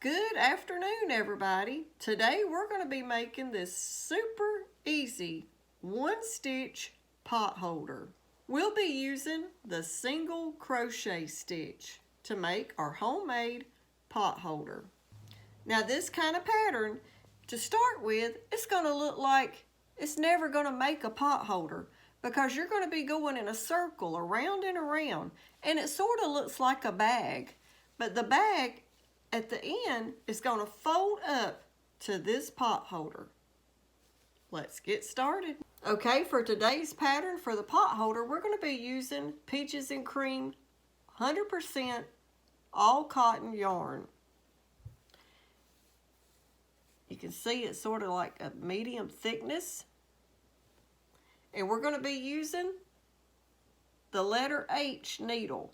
Good afternoon, everybody. Today we're going to be making this super easy one stitch pot holder. We'll be using the single crochet stitch to make our homemade pot holder. Now this kind of pattern, to start with, it's going to look like it's never going to make a pot holder because you're going to be going in a circle around and around, and it sort of looks like a bag, but the bag at the end is going to fold up to this pot holder. Let's get started. Okay, for today's pattern for the pot holder, we're going to be using Peaches and Cream 100% all cotton yarn. You can see it's sort of like a medium thickness. And we're going to be using the letter H needle.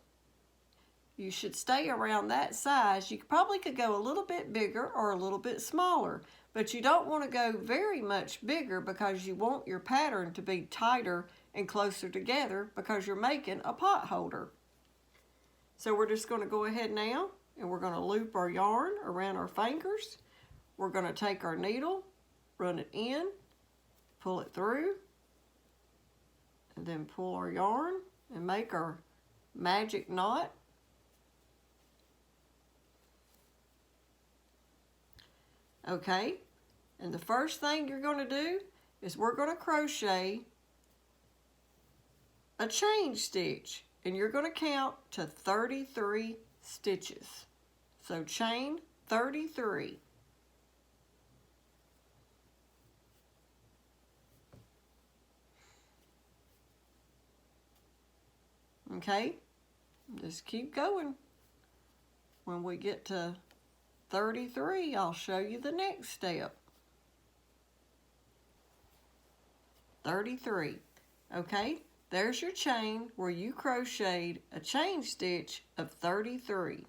You should stay around that size. You probably could go a little bit bigger or a little bit smaller, but you don't want to go very much bigger because you want your pattern to be tighter and closer together because you're making a pot holder. So we're just going to go ahead now and we're going to loop our yarn around our fingers. We're going to take our needle, run it in, pull it through, and then pull our yarn and make our magic knot. Okay, and the first thing you're going to do is we're going to crochet a chain stitch, and you're going to count to 33 stitches. So chain 33. Okay, just keep going. When we get to 33, I'll show you the next step. 33. Okay, there's your chain where you crocheted a chain stitch of 33.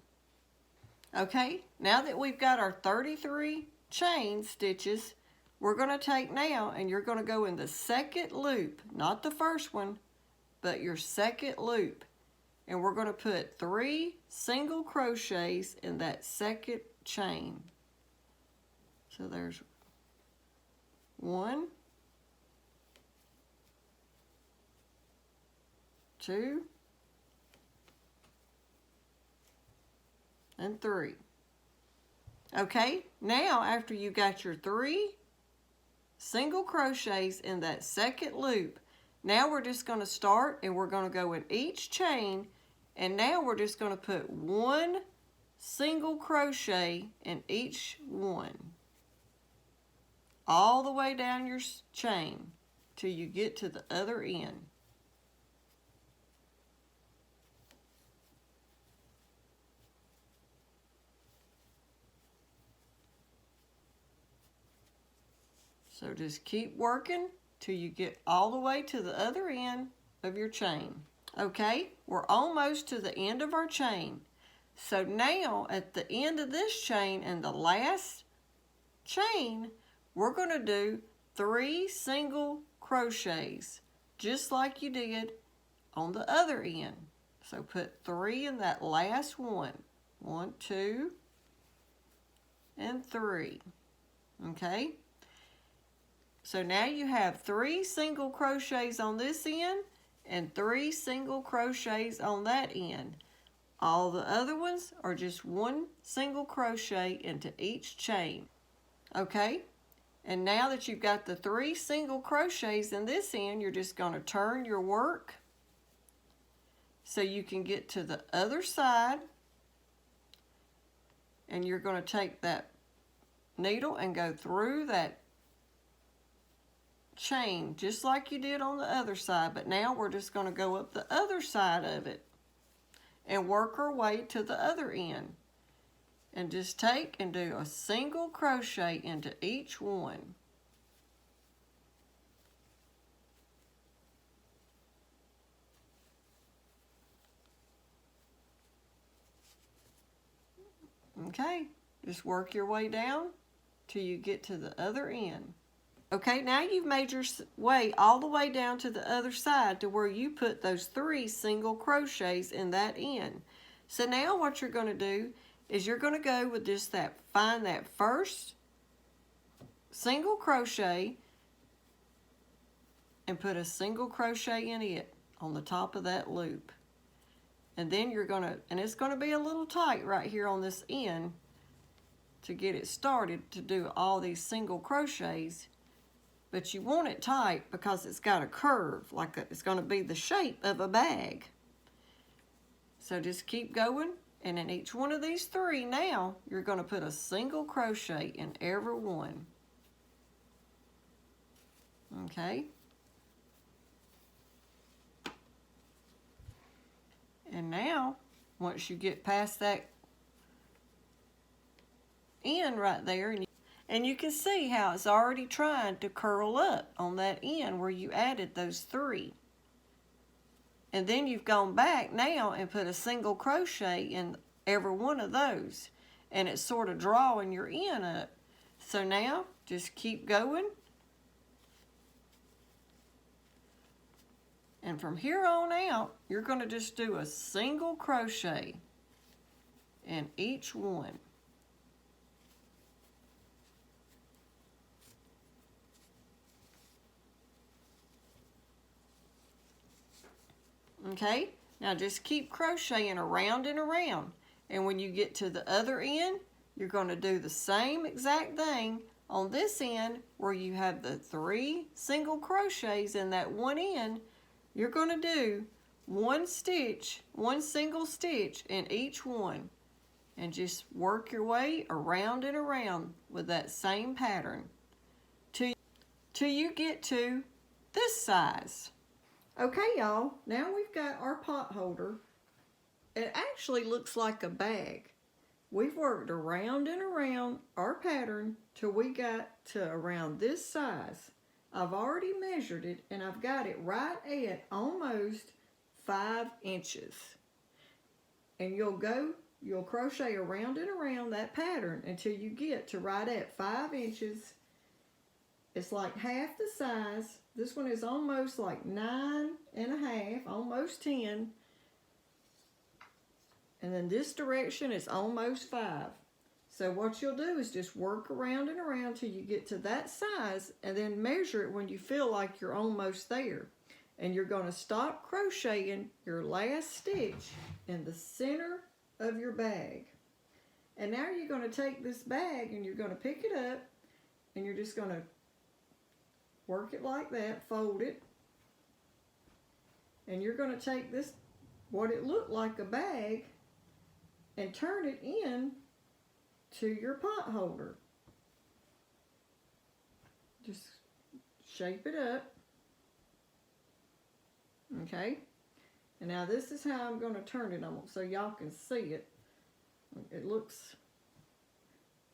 Okay, now that we've got our 33 chain stitches, we're going to take now and you're going to go in the second loop, not the first one, but your second loop. And we're going to put 3 single crochets in that second chain. So there's 1, 2, and 3. Okay, now after you got your 3 single crochets in that second loop, now we're just going to start and we're going to go in each chain, and now we're just going to put 1 single crochet in each one, all the way down your chain till you get to the other end. So just keep working till you get all the way to the other end of your chain. Okay, we're almost to the end of our chain. So now at the end of this chain and the last chain, we're going to do 3 single crochets, just like you did on the other end. So put 3 in that last one. 1, 2, and 3. Okay? So now you have 3 single crochets on this end and 3 single crochets on that end. All the other ones are just 1 single crochet into each chain. Okay? And now that you've got the 3 single crochets in this end, you're just going to turn your work so you can get to the other side. And you're going to take that needle and go through that chain just like you did on the other side. But now we're just going to go up the other side of it and work our way to the other end. And just take and do a single crochet into each one. Okay, just work your way down till you get to the other end. Okay, now you've made your way all the way down to the other side to where you put those 3 single crochets in that end. So now what you're going to do is you're going to go with just find that first single crochet and put a single crochet in it on the top of that loop. And then you're going to, and it's going to be a little tight right here on this end to get it started to do all these single crochets, but you want it tight because it's got a curve, like it's going to be the shape of a bag. So just keep going, and in each one of these three now, you're going to put a single crochet in every one. Okay? And now, once you get past that end right there, and you can see how it's already trying to curl up on that end where you added those three. And then you've gone back now and put a single crochet in every one of those, and it's sort of drawing your end up. So now just keep going, and from here on out you're going to just do a single crochet in each one. Okay, now just keep crocheting around and around, and when you get to the other end, you're going to do the same exact thing on this end where you have the 3 single crochets in that one end. You're going to do one single stitch in each one, and just work your way around and around with that same pattern till you get to this size. Okay, y'all, now we've got our pot holder. It actually looks like a bag. We've worked around and around our pattern till we got to around this size. I've already measured it, and I've got it right at almost 5 inches. And you'll crochet around and around that pattern until you get to right at 5 inches. It's like half the size. This one is almost like 9.5, almost 10. And then this direction is almost 5. So what you'll do is just work around and around till you get to that size, and then measure it when you feel like you're almost there. And you're going to stop crocheting your last stitch in the center of your bag. And now you're going to take this bag and you're going to pick it up, and you're just going to work it like that, fold it, and you're going to take this, what it looked like a bag, and turn it in to your pot holder. Just shape it up. Okay, and now this is how I'm going to turn it on so y'all can see it. It looks,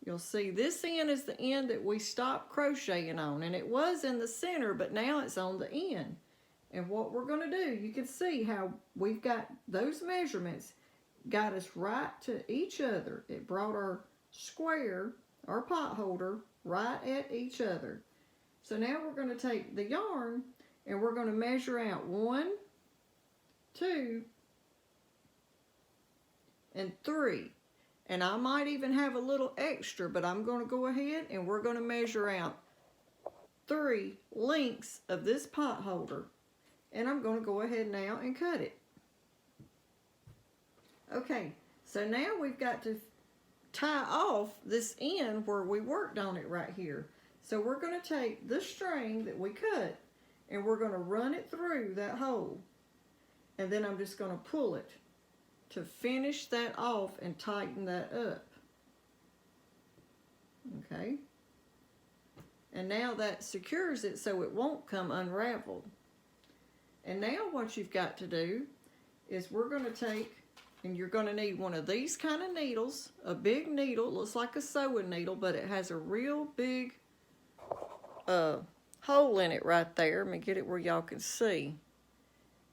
you'll see this end is the end that we stopped crocheting on, and it was in the center, but now it's on the end. And what we're going to do, you can see how we've got those measurements got us right to each other. It brought our square, our pot holder, right at each other. So now we're going to take the yarn and we're going to measure out 1, 2, and 3. And I might even have a little extra, but I'm going to go ahead and we're going to measure out 3 lengths of this pot holder. And I'm going to go ahead now and cut it. Okay, so now we've got to tie off this end where we worked on it right here. So we're going to take the string that we cut and we're going to run it through that hole. And then I'm just going to pull it to finish that off and tighten that up. Okay. And now that secures it so it won't come unraveled. And now what you've got to do is we're going to take, and you're going to need one of these kind of needles, a big needle, looks like a sewing needle, but it has a real big hole in it right there. Let me get it where y'all can see.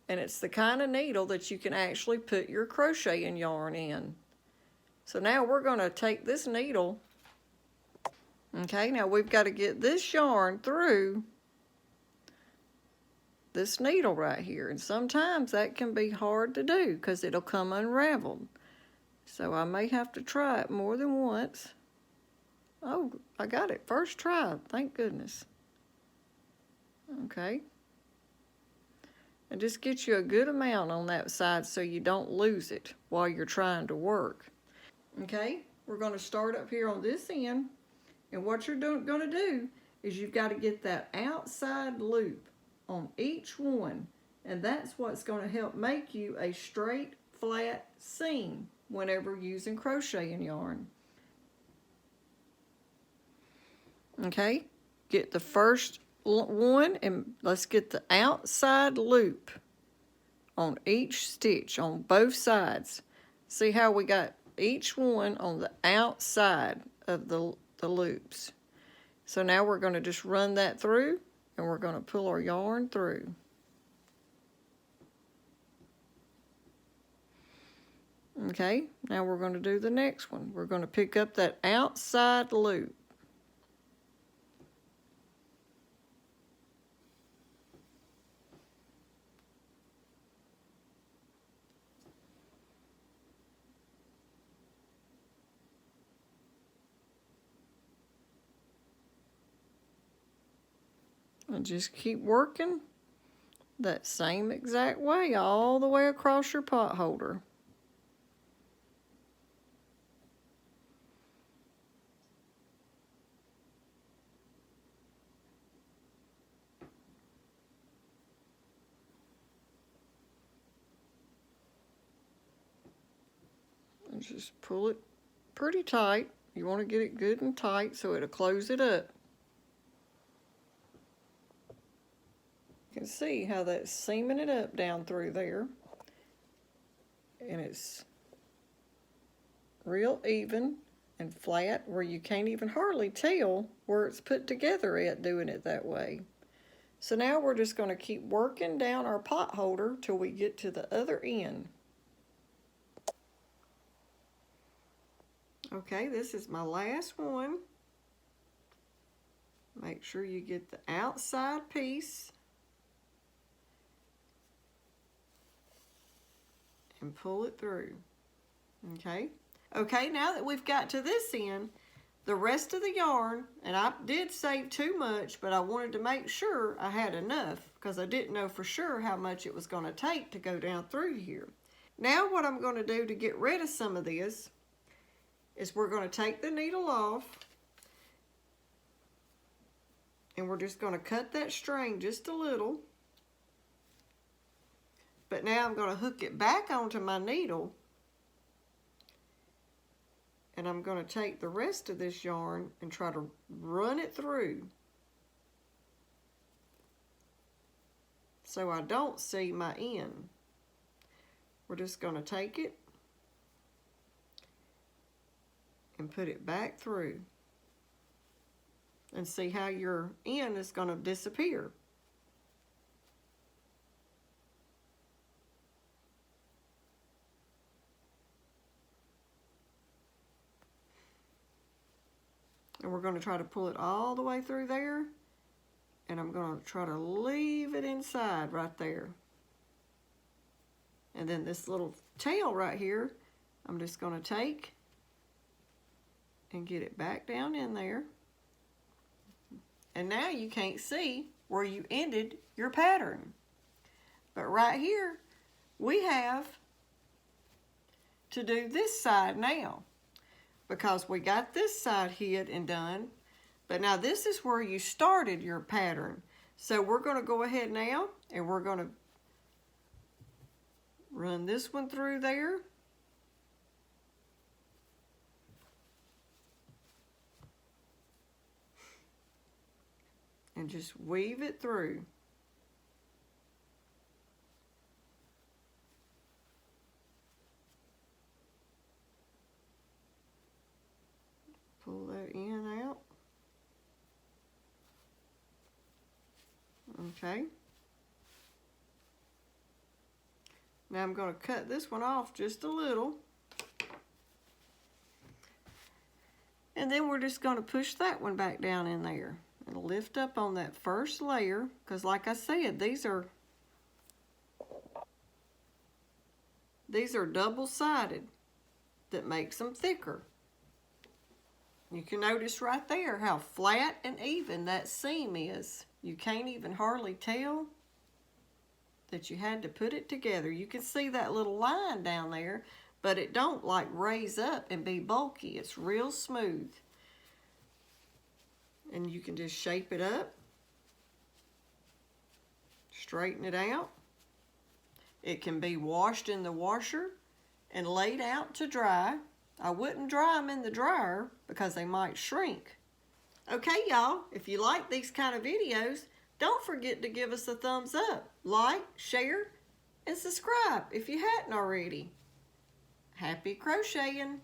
And it's the kind of needle that you can actually put your crocheting yarn in. So now we're going to take this needle. Okay, now we've got to get this yarn through this needle right here, and sometimes that can be hard to do because it'll come unraveled. So I may have to try it more than once. Oh, I got it first try, thank goodness. Okay. And just get you a good amount on that side so you don't lose it while you're trying to work. Okay, we're going to start up here on this end, and what you're going to do is you've got to get that outside loop on each one, and that's what's going to help make you a straight, flat seam whenever using crocheting yarn. Okay, get the first one and let's get the outside loop on each stitch on both sides. See how we got each one on the outside of the loops. So now we're going to just run that through, and we're going to pull our yarn through. Okay, now we're going to do the next one. We're going to pick up that outside loop. And just keep working that same exact way all the way across your pot holder. And just pull it pretty tight. You want to get it good and tight so it'll close it up. You can see how that's seaming it up down through there. And it's real even and flat where you can't even hardly tell where it's put together at doing it that way. So now we're just going to keep working down our pot holder till we get to the other end. Okay, this is my last one. Make sure you get the outside piece and pull it through. Okay. Okay, now that we've got to this end, the rest of the yarn, and I did save too much, but I wanted to make sure I had enough because I didn't know for sure how much it was going to take to go down through here. Now what I'm going to do to get rid of some of this is we're going to take the needle off, and we're just going to cut that string just a little. But now I'm going to hook it back onto my needle, and I'm going to take the rest of this yarn and try to run it through so I don't see my end. We're just going to take it and put it back through and see how your end is going to disappear. And we're going to try to pull it all the way through there, and I'm going to try to leave it inside right there. And then this little tail right here, I'm just going to take and get it back down in there. And now you can't see where you ended your pattern. But right here, we have to do this side now, because we got this side hid and done. But now this is where you started your pattern. So we're going to go ahead now, and we're going to run this one through there. And just weave it through. Pull that in out. Okay. Now I'm going to cut this one off just a little. And then we're just going to push that one back down in there. And lift up on that first layer, because like I said, these are double-sided. that makes them thicker. You can notice right there how flat and even that seam is. You can't even hardly tell that you had to put it together. You can see that little line down there, but it don't like raise up and be bulky. It's real smooth. And you can just shape it up, straighten it out. It can be washed in the washer and laid out to dry. I wouldn't dry them in the dryer because they might shrink. Okay, y'all, if you like these kind of videos, don't forget to give us a thumbs up, like, share, and subscribe if you hadn't already. Happy crocheting!